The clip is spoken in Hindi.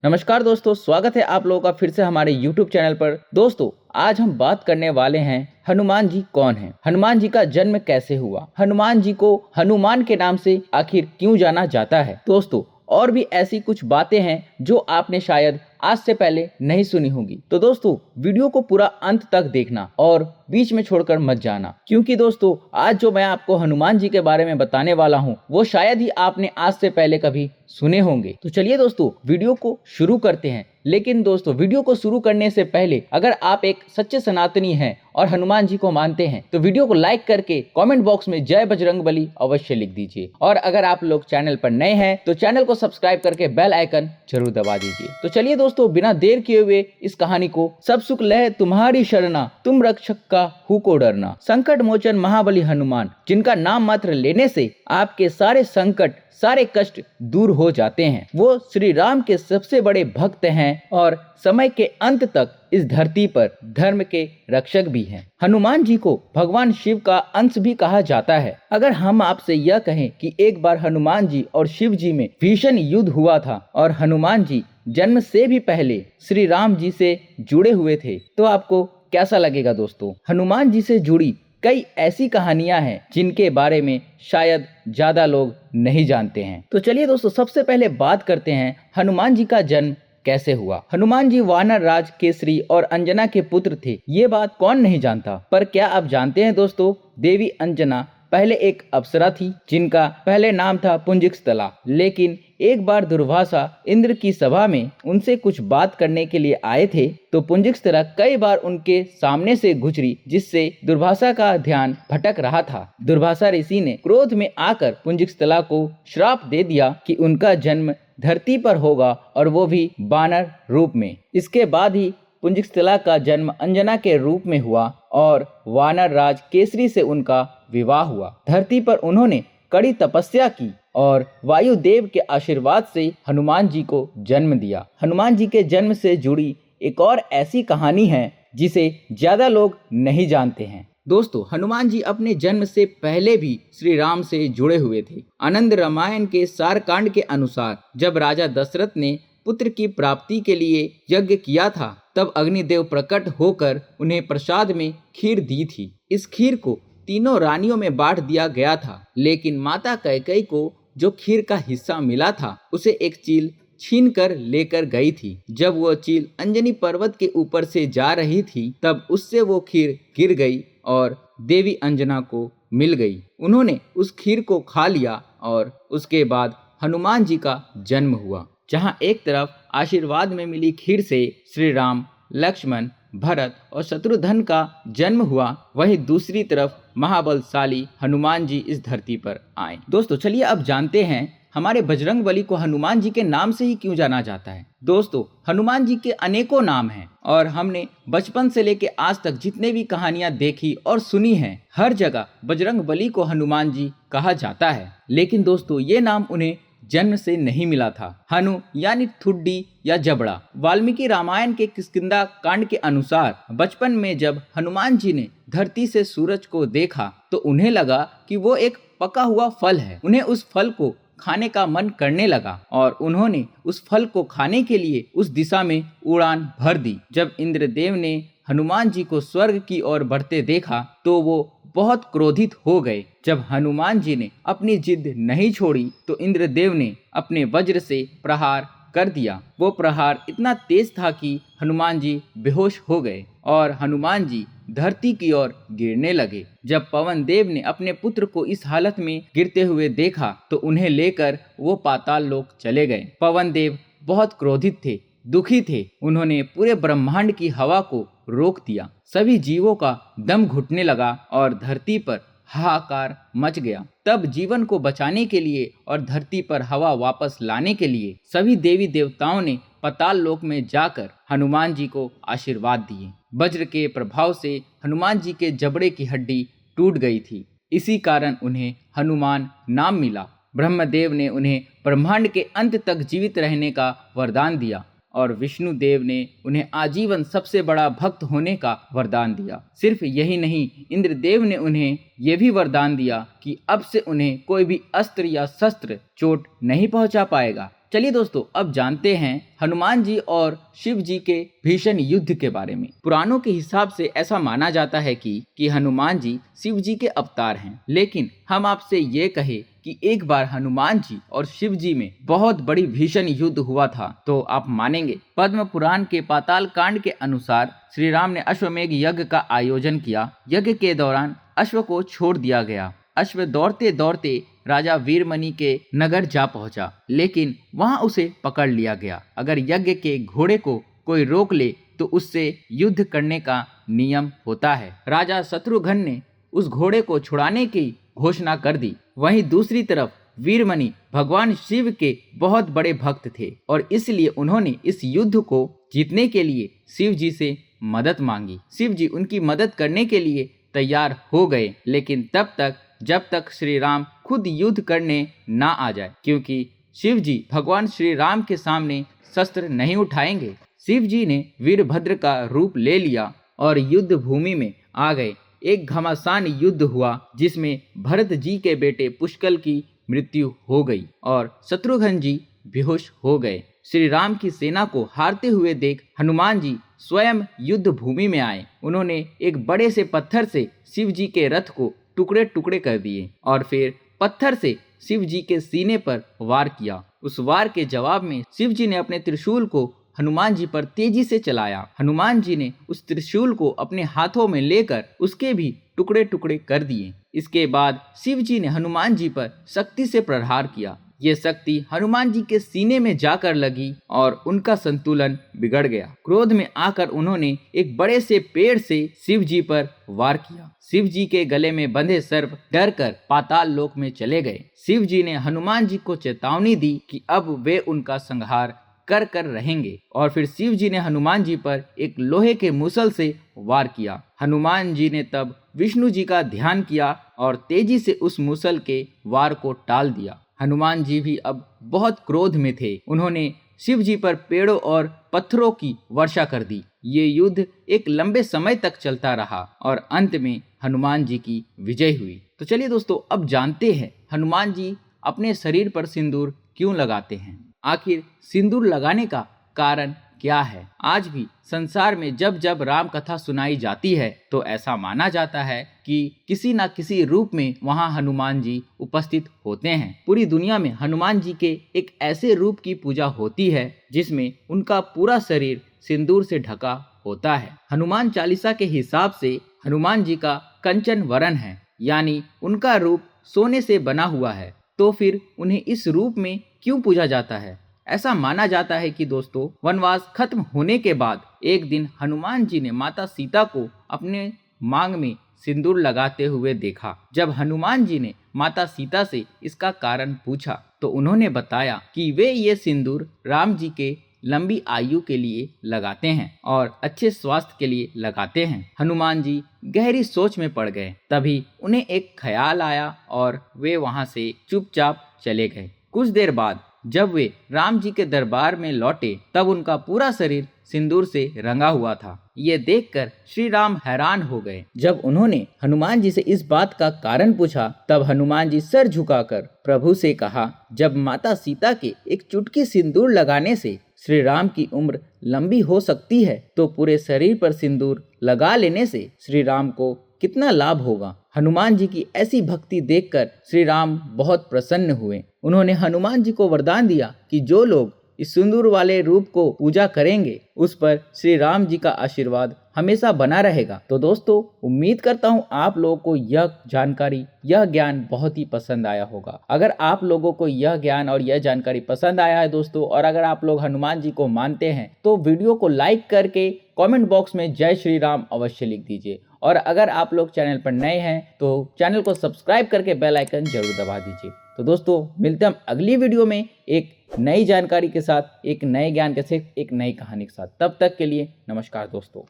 नमस्कार दोस्तों, स्वागत है आप लोगों का फिर से हमारे YouTube चैनल पर। दोस्तों, आज हम बात करने वाले हैं हनुमान जी कौन हैं? हनुमान जी का जन्म कैसे हुआ? हनुमान जी को हनुमान के नाम से आखिर क्यों जाना जाता है? दोस्तों, और भी ऐसी कुछ बातें हैं जो आपने शायद आज से पहले नहीं सुनी होगी। तो दोस्तों, वीडियो को पूरा अंत तक देखना और बीच में छोड़कर मत जाना, क्योंकि दोस्तों आज जो मैं आपको हनुमान जी के बारे में बताने वाला हूँ वो शायद ही आपने आज से पहले कभी सुने होंगे। तो चलिए दोस्तों, वीडियो को शुरू करते हैं। लेकिन दोस्तों, वीडियो को शुरू करने से पहले अगर आप एक सच्चे सनातनी हैं और हनुमान जी को मानते हैं तो वीडियो को लाइक करके कमेंट बॉक्स में जय बजरंगबली अवश्य लिख दीजिए। और अगर आप लोग चैनल पर नए हैं तो चैनल को सब्सक्राइब करके बेल आइकन जरूर दबा दीजिए। तो चलिए दोस्तों, बिना देर किए हुए इस कहानी को, सब सुख लहे तुम्हारी शरणा, तुम रक्षक का हूँ को डरना। संकट मोचन महाबली हनुमान, जिनका नाम मात्र लेने से आपके सारे संकट, सारे कष्ट दूर हो जाते हैं। वो श्री राम के सबसे बड़े भक्त हैं और समय के अंत तक इस धरती पर धर्म के रक्षक भी हैं। हनुमान जी को भगवान शिव का अंश भी कहा जाता है। अगर हम आपसे यह कहें कि एक बार हनुमान जी और शिव जी में भीषण युद्ध हुआ था और हनुमान जी जन्म से भी पहले श्री राम जी से जुड़े हुए थे, तो आपको कैसा लगेगा? दोस्तों, हनुमान जी से जुड़ी कई ऐसी कहानियां हैं जिनके बारे में शायद ज्यादा लोग नहीं जानते हैं। तो चलिए दोस्तों, सबसे पहले बात करते हैं हनुमान जी का जन्म कैसे हुआ। हनुमान जी वानर राज केसरी और अंजना के पुत्र थे। ये बात कौन नहीं जानता, पर क्या आप जानते हैं दोस्तों, देवी अंजना पहले एक अप्सरा थी जिनका पहले नाम था पुंजिकस्थला। लेकिन एक बार दुर्वासा इंद्र की सभा में उनसे कुछ बात करने के लिए आए थे, तो पुंजिकस्थला कई बार उनके सामने से गुजरी, जिससे दुर्वासा का ध्यान भटक रहा था। दुर्वासा ऋषि ने क्रोध में आकर पुंजिकस्थला को श्राप दे दिया कि उनका जन्म धरती पर होगा और वो भी बानर रूप में। इसके बाद ही पुंजिकस्थला का जन्म अंजना के रूप में हुआ और वानर राज केसरी से उनका विवाह हुआ। धरती पर उन्होंने कड़ी तपस्या की और वायुदेव के आशीर्वाद से हनुमान जी को जन्म दिया। हनुमान जी के जन्म से जुड़ी एक और ऐसी कहानी है जिसे ज्यादा लोग नहीं जानते हैं। दोस्तों, हनुमान जी अपने जन्म से पहले भी श्री राम से जुड़े हुए थे। आनंद रामायण के सारकांड के अनुसार जब राजा दशरथ ने पुत्र की प्राप्ति के लिए यज्ञ किया था, तब अग्निदेव प्रकट होकर उन्हें प्रसाद में खीर दी थी। इस खीर को तीनों रानियों में बांट दिया गया था, लेकिन माता कैकेयी को जो खीर का हिस्सा मिला था उसे एक चील छीन कर लेकर गई थी। जब वो चील अंजनी पर्वत के ऊपर से जा रही थी, तब उससे वो खीर गिर गई और देवी अंजना को मिल गई। उन्होंने उस खीर को खा लिया और उसके बाद हनुमान जी का जन्म हुआ। जहाँ एक तरफ आशीर्वाद में मिली खीर से श्री राम, लक्ष्मण, भरत और शत्रुघ्न का जन्म हुआ, वहीं दूसरी तरफ महाबलशाली हनुमान जी इस धरती पर आए। दोस्तों, चलिए अब जानते हैं हमारे बजरंगबली को हनुमान जी के नाम से ही क्यों जाना जाता है। दोस्तों, हनुमान जी के अनेकों नाम हैं और हमने बचपन से लेके आज तक जितने भी कहानियां देखी और सुनी हैं, हर जगह बजरंगबली को हनुमान जी कहा जाता है। लेकिन दोस्तों, ये नाम उन्हें जन्म से नहीं मिला था। हनु यानी ठुड्डी या जबड़ा। वाल्मीकि रामायण के किष्किंधा कांड के अनुसार बचपन में जब हनुमान जी ने धरती से सूरज को देखा तो उन्हें लगा कि वो एक पका हुआ फल है। उन्हें उस फल को खाने का मन करने लगा और उन्होंने उस फल को खाने के लिए उस दिशा में उड़ान भर दी। जब इंद्रदेव ने हनुमान जी को स्वर्ग की ओर बढ़ते देखा तो वो बहुत क्रोधित हो गए। जब हनुमान जी ने अपनी जिद नहीं छोड़ी तो इंद्रदेव ने अपने वज्र से प्रहार कर दिया। वो प्रहार इतना तेज था कि हनुमान जी बेहोश हो गए और हनुमान जी धरती की ओर गिरने लगे। जब पवन देव ने अपने पुत्र को इस हालत में गिरते हुए देखा तो उन्हें लेकर वो पाताल लोक चले गए। पवन देव बहुत क्रोधित थे, दुखी थे। उन्होंने पूरे ब्रह्मांड की हवा को रोक दिया। सभी जीवों का दम घुटने लगा और धरती पर हाहाकार मच गया। तब जीवन को बचाने के लिए और धरती पर हवा वापस लाने के लिए सभी देवी देवताओं ने पाताल लोक में जाकर हनुमान जी को आशीर्वाद दिए। वज्र के प्रभाव से हनुमान जी के जबड़े की हड्डी टूट गई थी। इसी कारण उन्हें हनुमान नाम मिला। ब्रह्मदेव ने उन्हें ब्रह्मांड के अंत तक जीवित रहने का वरदान दिया और विष्णु देव ने उन्हें आजीवन सबसे बड़ा भक्त होने का वरदान दिया। सिर्फ यही नहीं, इंद्रदेव ने उन्हें यह भी वरदान दिया कि अब से उन्हें कोई भी अस्त्र या शस्त्र चोट नहीं पहुंचा पाएगा। चलिए दोस्तों, अब जानते हैं हनुमान जी और शिव जी के भीषण युद्ध के बारे में। पुराणों के हिसाब से ऐसा माना जाता है कि हनुमान जी शिव जी के अवतार हैं। लेकिन हम आपसे ये कहे कि एक बार हनुमान जी और शिव जी में बहुत बड़ी भीषण युद्ध हुआ था तो आप मानेंगे? पद्म पुराण के पाताल कांड के अनुसार श्री राम ने अश्वमेध यज्ञ का आयोजन किया। यज्ञ के दौरान अश्व को छोड़ दिया गया। अश्व दौड़ते दौड़ते राजा वीरमणि के नगर जा पहुंचा, लेकिन वहां उसे पकड़ लिया गया। अगर यज्ञ के घोड़े को कोई रोक ले तो उससे युद्ध करने का नियम होता है। राजा शत्रुघ्न ने उस घोड़े को छुड़ाने की घोषणा कर दी। वहीं दूसरी तरफ वीरमणि भगवान शिव के बहुत बड़े भक्त थे और इसलिए उन्होंने इस युद्ध को जीतने के लिए शिव जी से मदद मांगी। शिव जी उनकी मदद करने के लिए तैयार हो गए, लेकिन तब तक जब तक श्री राम खुद युद्ध करने ना आ जाए, क्योंकि शिव जी भगवान श्री राम के सामने शस्त्र नहीं उठाएंगे। शिव जी ने वीरभद्र का रूप ले लिया और युद्ध भूमि में आ गए। एक घमासान युद्ध हुआ जिसमें भरत जी के बेटे पुष्कल की मृत्यु हो गई और शत्रुघ्न जी बेहोश हो गए। श्री राम की सेना को हारते हुए देख हनुमान जी स्वयं युद्ध भूमि में आए। उन्होंने एक बड़े से पत्थर से शिव जी के रथ को टुकड़े टुकड़े कर दिए और फिर पत्थर से शिव जी के सीने पर वार किया। उस वार के जवाब में शिव जी ने अपने त्रिशूल को हनुमान जी पर तेजी से चलाया। हनुमान जी ने उस त्रिशूल को अपने हाथों में लेकर उसके भी टुकड़े टुकड़े कर दिए। इसके बाद शिव जी ने हनुमान जी पर शक्ति से प्रहार किया। ये शक्ति हनुमान जी के सीने में जाकर लगी और उनका संतुलन बिगड़ गया। क्रोध में आकर उन्होंने एक बड़े से पेड़ से शिव जी पर वार किया। शिव जी के गले में बंधे सर्प डर कर पाताल लोक में चले गए। शिव जी ने हनुमान जी को चेतावनी दी कि अब वे उनका संहार कर कर रहेंगे और फिर शिव जी ने हनुमान जी पर एक लोहे के मुसल से वार किया। हनुमान जी ने तब विष्णु जी का ध्यान किया और तेजी से उस मुसल के वार को टाल दिया। हनुमान जी भी अब बहुत क्रोध में थे। उन्होंने शिव जी पर पेड़ों और पत्थरों की वर्षा कर दी। ये युद्ध एक लंबे समय तक चलता रहा और अंत में हनुमान जी की विजय हुई। तो चलिए दोस्तों, अब जानते हैं हनुमान जी अपने शरीर पर सिंदूर क्यों लगाते हैं। आखिर सिंदूर लगाने का कारण क्या है? आज भी संसार में जब जब राम कथा सुनाई जाती है तो ऐसा माना जाता है कि किसी न किसी रूप में वहां हनुमान जी उपस्थित होते हैं। पूरी दुनिया में हनुमान जी के एक ऐसे रूप की पूजा होती है जिसमें उनका पूरा शरीर सिंदूर से ढका होता है। हनुमान चालीसा के हिसाब से हनुमान जी का कंचन वरण है, यानी उनका रूप सोने से बना हुआ है। तो फिर उन्हें इस रूप में क्यों पूजा जाता है? ऐसा माना जाता है कि दोस्तों, वनवास खत्म होने के बाद एक दिन हनुमान जी ने माता सीता को अपने मांग में सिंदूर लगाते हुए देखा। जब हनुमान जी ने माता सीता से इसका कारण पूछा तो उन्होंने बताया कि वे ये सिंदूर राम जी के लंबी आयु के लिए लगाते हैं और अच्छे स्वास्थ्य के लिए लगाते हैं। हनुमान जी गहरी सोच में पड़ गए। तभी उन्हें एक ख्याल आया और वे वहां से चुपचाप चले गए। कुछ देर बाद जब वे राम जी के दरबार में लौटे तब उनका पूरा शरीर सिंदूर से रंगा हुआ था। ये देखकर श्री राम हैरान हो गए। जब उन्होंने हनुमान जी से इस बात का कारण पूछा तब हनुमान जी सर झुकाकर प्रभु से कहा, जब माता सीता के एक चुटकी सिंदूर लगाने से श्री राम की उम्र लंबी हो सकती है तो पूरे शरीर पर सिंदूर लगा लेने से श्री राम को कितना लाभ होगा। हनुमान जी की ऐसी भक्ति देखकर श्री राम बहुत प्रसन्न हुए। उन्होंने हनुमान जी को वरदान दिया कि जो लोग इस सिंदूर वाले रूप को पूजा करेंगे उस पर श्री राम जी का आशीर्वाद हमेशा बना रहेगा। तो दोस्तों, उम्मीद करता हूँ आप लोगों को यह जानकारी, यह ज्ञान बहुत ही पसंद आया होगा। अगर आप लोगों को यह ज्ञान और यह जानकारी पसंद आया है दोस्तों, और अगर आप लोग हनुमान जी को मानते हैं तो वीडियो को लाइक करके कमेंट बॉक्स में जय श्री राम अवश्य लिख दीजिए। और अगर आप लोग चैनल पर नए हैं तो चैनल को सब्सक्राइब करके बेल आइकन जरूर दबा दीजिए। तो दोस्तों, मिलते हैं हम अगली वीडियो में एक नई जानकारी के साथ, एक नए ज्ञान के साथ, एक नई कहानी के साथ। तब तक के लिए नमस्कार दोस्तों।